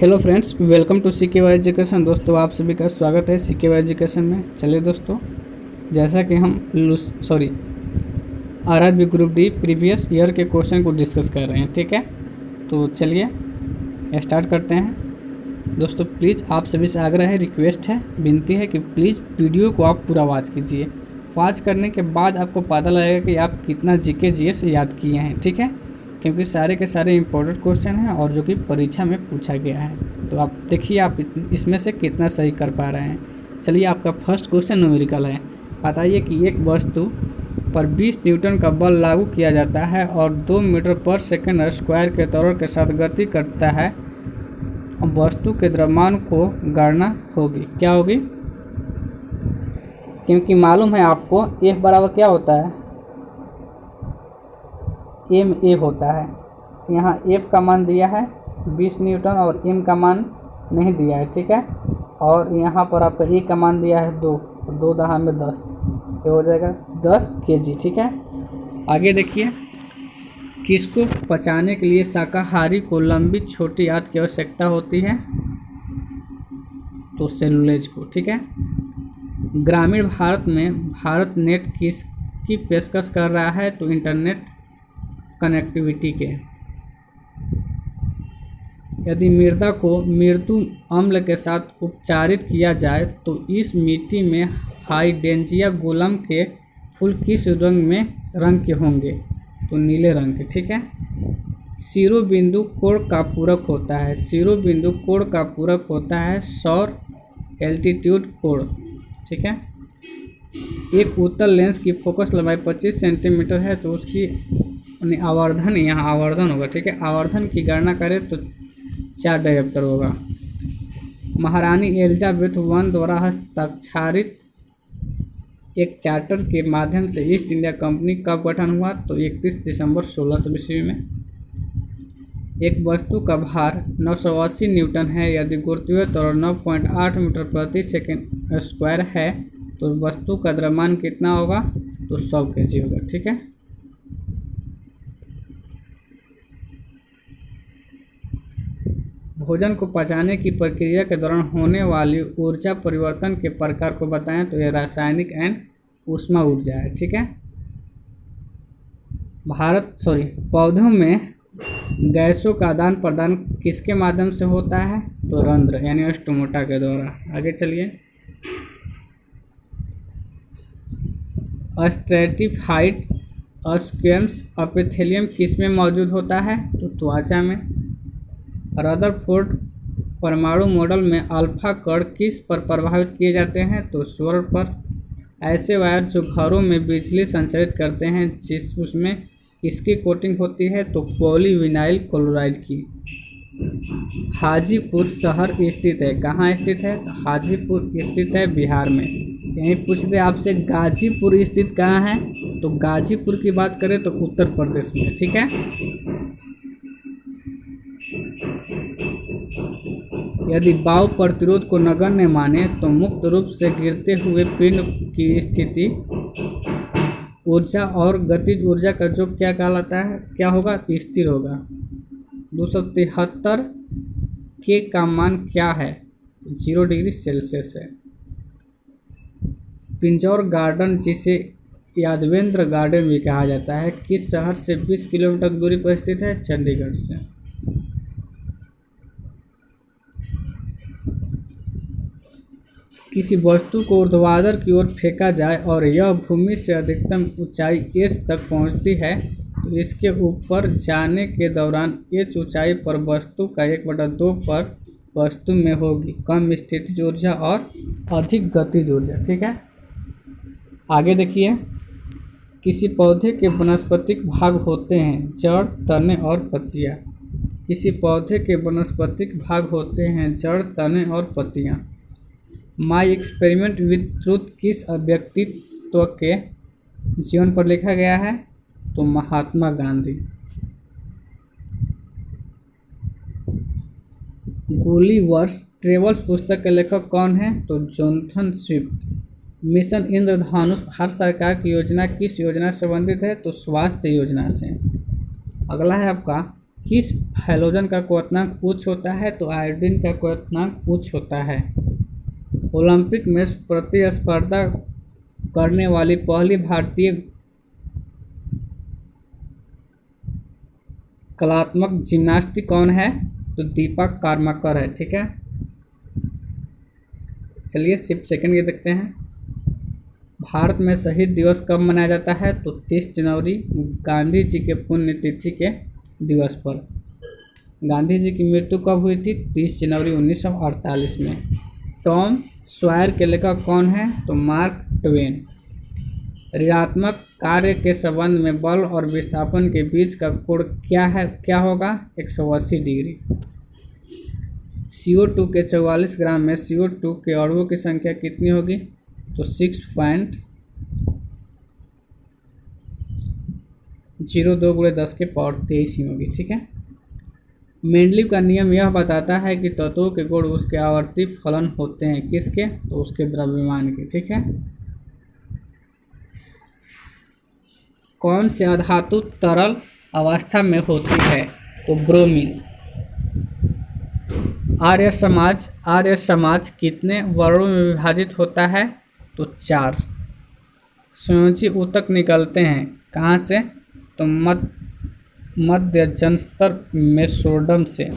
Hello friends, welcome to CKY education. दोस्तों, आप सभी का स्वागत है CKY एजुकेशन में। चलिए दोस्तों, जैसा कि हम RRB group D previous year के क्वेश्चन को डिस्कस कर रहे हैं, ठीक है। तो चलिए स्टार्ट करते हैं। दोस्तों प्लीज़ आप सभी से आग्रह है, रिक्वेस्ट है, विनती है कि प्लीज़ वीडियो को आप पूरा वॉच कीजिए। वॉच करने के बाद आपको पता लगेगा कि आप कितना GK GS याद किए हैं, ठीक है, क्योंकि सारे के सारे इम्पोर्टेंट क्वेश्चन हैं और जो कि परीक्षा में पूछा गया है। तो आप देखिए आप इसमें से कितना सही कर पा रहे हैं। चलिए, आपका फर्स्ट क्वेश्चन न्यूमेरिकल है। बताइए कि एक वस्तु पर 20 न्यूटन का बल लागू किया जाता है और 2 मीटर पर सेकंड स्क्वायर के त्वरण के साथ गति करता है। वस्तु के द्रव्यमान को गणना होगी, क्या होगी? क्योंकि मालूम है आपको F बराबर क्या होता है, ma होता है। यहाँ F का मान दिया है 20 न्यूटन और m का मान नहीं दिया है, ठीक है। और यहाँ पर आपका A का मान दिया है 2, 2 दहा में 10, ये हो जाएगा 10 kg, ठीक है। आगे देखिए, किसको पचाने के लिए शाकाहारी को लंबी छोटी आंत की आवश्यकता होती है? तो सेलुलोज को, ठीक है। ग्रामीण भारत में भारत नेट किसकी पेशकश कर रहा है? तो इंटरनेट कनेक्टिविटी के। यदि मृदा को मृदु अम्ल के साथ उपचारित किया जाए तो इस मिट्टी में हाइड्रेंजिया गुलाम के फूल किस रंग के होंगे? तो नीले रंग के, ठीक है। शिरोबिंदु कोण का पूरक होता है। शिरोबिंदु कोण का पूरक होता है सौर एल्टीट्यूड कोण, ठीक है। एक उत्तल लेंस की फोकस लंबाई 25 सेंटीमीटर है तो उसकी आवर्धन, यहाँ आवर्धन होगा, ठीक है। आवर्धन की गणना करें तो 4 डायोप्टर होगा। महारानी एलिजाबेथ I द्वारा हस्ताक्षरित एक चार्टर के माध्यम से ईस्ट इंडिया कंपनी कब गठन हुआ? तो 31 दिसंबर 1600 ईस्वी में। एक वस्तु का भार 980 न्यूटन है। यदि गुरुत्वीय त्वरण 9.8 मीटर प्रति सेकंड स्क्वायर है तो वस्तु का द्रव्यमान कितना होगा? तो 100 kg होगा, ठीक है। भोजन को पचाने की प्रक्रिया के दौरान होने वाली ऊर्जा परिवर्तन के प्रकार को बताएं। तो यह रासायनिक एंड ऊष्मा ऊर्जा है, ठीक है। पौधों में गैसों का आदान प्रदान किसके माध्यम से होता है? तो रंध्र यानी स्टोमाटा के द्वारा। आगे चलिए, स्ट्रैटिफाइड स्क्वैमस एपिथेलियम किस में मौजूद होता है? तो त्वचा में। रदरफोर्ड परमाणु मॉडल में अल्फा कण किस पर प्रभावित किए जाते हैं? तो स्वर्ण पर। ऐसे वायर जो घरों में बिजली संचारित करते हैं उसमें किसकी कोटिंग होती है? तो पॉलीविनाइल क्लोराइड की। हाजीपुर शहर स्थित है, कहाँ स्थित है? तो हाजीपुर स्थित है बिहार में। यहीं पूछ दे आपसे गाजीपुर स्थित कहाँ है? तो गाजीपुर की बात करें तो उत्तर प्रदेश में, ठीक है। यदि वायु प्रतिरोध को नगण्य माने तो मुक्त रूप से गिरते हुए पिंड की स्थिति ऊर्जा और गतिज ऊर्जा का जो क्या कहलाता है, क्या होगा? स्थिर होगा। 273 के का मान क्या है? 0 डिग्री सेल्सियस है। पिंजौर गार्डन, जिसे यादवेंद्र गार्डन भी कहा जाता है, किस शहर से 20 किलोमीटर दूरी पर स्थित है? चंडीगढ़ से। किसी वस्तु को ऊर्ध्वाधर की ओर फेंका जाए और यह भूमि से अधिकतम ऊंचाई h तक पहुंचती है तो इसके ऊपर जाने के दौरान h ऊंचाई पर वस्तु का 1/2 पर वस्तु में होगी कम स्थितिज ऊर्जा और अधिक गतिज ऊर्जा, ठीक है। आगे देखिए, किसी पौधे के वनस्पतिक भाग होते हैं जड़, तने और पत्तियां। किसी पौधे के वनस्पतिक भाग होते हैं जड़, तने और पत्तियां। माई एक्सपेरिमेंट विथ ट्रूथ किस व्यक्तित्व के जीवन पर लिखा गया है? तो महात्मा गांधी। गुलिवर्स ट्रेवल्स पुस्तक के लेखक कौन है? तो जोनाथन स्विफ्ट। मिशन इंद्रधनुष भारत सरकार की योजना किस योजना से संबंधित है? तो स्वास्थ्य योजना से। अगला है आपका, किस हैलोजन का क्वथनांक उच्च होता है? तो आयोडीन का क्वथनांक उच्च होता है। ओलंपिक में प्रतिस्पर्धा करने वाली पहली भारतीय कलात्मक जिम्नास्टिक कौन है? तो दीपा कर्माकर है। ठीक है, चलिए शिफ्ट सेकंड ये देखते हैं। भारत में शहीद दिवस कब मनाया जाता है? तो 30 जनवरी गांधी जी के पुण्यतिथि के दिवस पर। गांधी जी की मृत्यु कब हुई थी? 30 जनवरी 1948 में। टॉम सॉयर के लेखक कौन है? तो मार्क ट्वेन। ऋणात्मक कार्य के संबंध में बल और विस्थापन के बीच का कोण क्या होगा? 180 डिग्री। CO2 के 44 ग्राम में CO2 के अणुओं की संख्या कितनी होगी? तो 6.02 × 10⁻23 ही होगी। ठीक है, मेंडलीव का नियम यह बताता है कि तत्वों के गुण उसके आवर्ती फलन होते हैं। किसके? तो उसके द्रव्यमान के। ठीक है, कौन से अधातु तरल अवस्था में होती है? तो ब्रोमीन। आर्य समाज कितने वर्णों में विभाजित होता है? तो 4। संयोजी ऊतक निकलते हैं कहाँ से? तो मध्य जंस्तर मेसोडर्म से।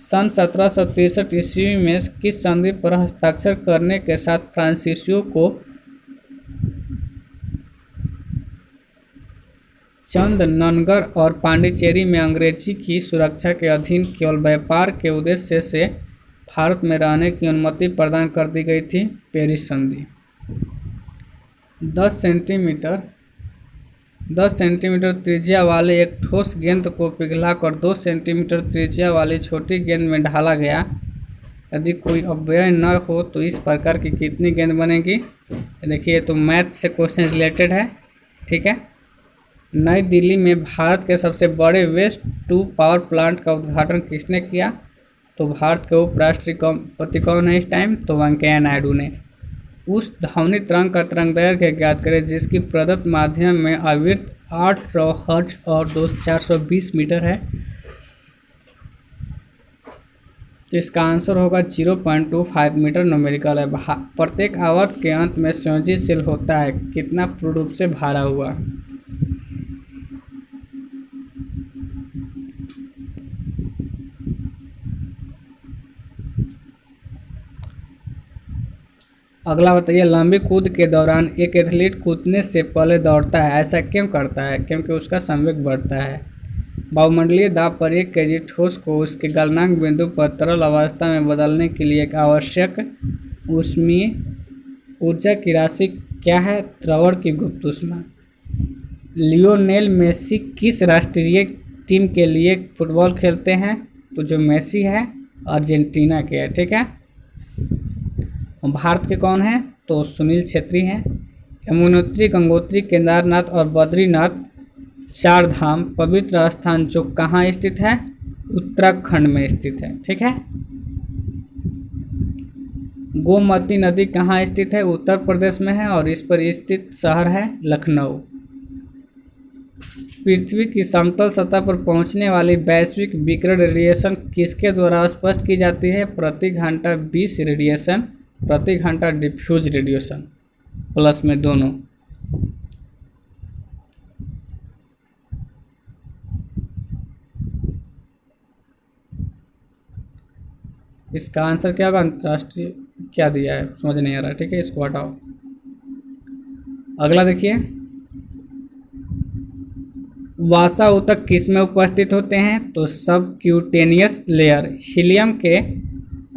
सन 1763 ईस्वी में किस संधि पर हस्ताक्षर करने के साथ फ्रांसीसियों को चंदननगर और पांडिचेरी में अंग्रेजी की सुरक्षा के अधीन केवल व्यापार के उद्देश्य से भारत में रहने की अनुमति प्रदान कर दी गई थी? पेरिस संधि। 10 सेंटीमीटर त्रिज्या वाले एक ठोस गेंद को पिघलाकर 2 सेंटीमीटर त्रिज्या वाली छोटी गेंद में ढाला गया। यदि कोई अपव्यय न हो तो इस प्रकार की कितनी गेंद बनेगी? देखिए, तो मैथ से क्वेश्चन रिलेटेड है। ठीक है, नई दिल्ली में भारत के सबसे बड़े वेस्ट टू पावर प्लांट का उद्घाटन किसने किया? तो भारत के उपराष्ट्रपति कौन है इस टाइम? तो वेंकैया नायडू ने। उस ध्वनि तरंग का तरंगदैर्घ्य ज्ञात करें जिसकी प्रदत्त माध्यम में आवृत्ति 800 हर्ट्ज और 420 मीटर है। तो इसका आंसर होगा 0.25 मीटर न्यूमेरिकल है। प्रत्येक आवर्त के अंत में संयोजी शेल होता है कितना पूर्ण रूप से भरा हुआ? अगला बताइए, लंबी कूद के दौरान एक एथलीट कूदने से पहले दौड़ता है, ऐसा क्यों करता है? क्योंकि उसका संवेग बढ़ता है। वायुमंडलीय दाब पर 1 kg ठोस को उसके गलनांक बिंदु पर तरल अवस्था में बदलने के लिए एक आवश्यक ऊष्मीय ऊर्जा की राशि क्या है? द्रवण की गुप्त ऊष्मा। लियोनेल मेसी किस राष्ट्रीय टीम के लिए फुटबॉल खेलते हैं? तो जो मेसी है अर्जेंटीना के है। ठीक है, भारत के कौन है? तो सुनील छेत्री हैं। यमुनोत्री, गंगोत्री, केदारनाथ और बद्रीनाथ 4 धाम पवित्र स्थान जो कहाँ स्थित है? उत्तराखंड में स्थित है। ठीक है, गोमती नदी कहाँ स्थित है? उत्तर प्रदेश में है और इस पर स्थित शहर है लखनऊ। पृथ्वी की समतल सतह पर पहुंचने वाली वैश्विक विकिरण रेडिएशन किसके द्वारा स्पष्ट की जाती है? प्रति घंटा 20 रेडिएशन, प्रति घंटा डिफ्यूज रेडिएशन, प्लस में दोनों। इसका आंसर क्या होगा? अंतर्राष्ट्रीय क्या दिया है समझ नहीं आ रहा। ठीक है, इसको हटाओ। अगला देखिए, वासा ऊतक किस में उपस्थित होते हैं? तो सब क्यूटेनियस लेयर। हीलियम के,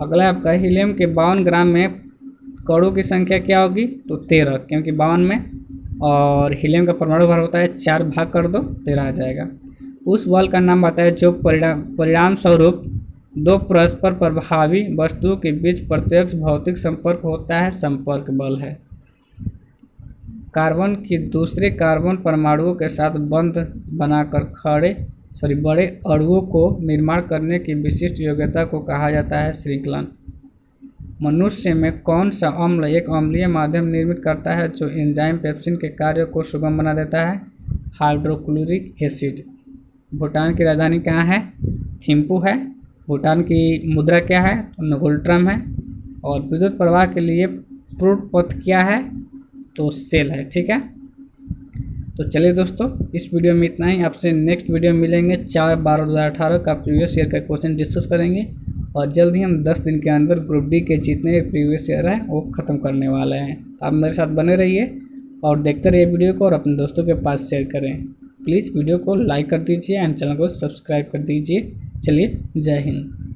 अगला आपका हीलियम के 52 ग्राम में कणों की संख्या क्या होगी? तो 13, क्योंकि 52 में और हीलियम का परमाणु भार होता है 4 भाग कर दो 13 आ जाएगा। उस बल का नाम बताया जो परिणाम स्वरूप 2 परस्पर प्रभावी वस्तुओं के बीच प्रत्यक्ष भौतिक संपर्क होता है, संपर्क बल है। कार्बन की दूसरे कार्बन परमाणुओं के साथ बंध बनाकर बड़े अणुओं को निर्माण करने की विशिष्ट योग्यता को कहा जाता है श्रृंखलन। मनुष्य में कौन सा अम्ल एक अम्लीय माध्यम निर्मित करता है जो एंजाइम पेप्सिन के कार्य को सुगम बना देता है? Hydrochloric acid. भूटान की राजधानी कहाँ है? थिम्पू है। भूटान की मुद्रा क्या है? तो नगोल्ट्रम है। और विद्युत प्रवाह के लिए प्रूट पथ क्या है? तो सेल है। ठीक है, तो चलिए दोस्तों, इस वीडियो में इतना ही। आपसे नेक्स्ट वीडियो में मिलेंगे। 4/12/2018 का प्रीवियस ईयर का क्वेश्चन डिस्कस करेंगे और जल्द ही हम 10 दिन के अंदर ग्रुप डी के जितने भी प्रीवियस ईयर हैं वो ख़त्म करने वाले हैं। तो आप मेरे साथ बने रहिए और देखते रहिए वीडियो को और अपने दोस्तों के पास शेयर करें। प्लीज़ वीडियो को लाइक कर दीजिए एंड चैनल को सब्सक्राइब कर दीजिए। चलिए, जय हिंद।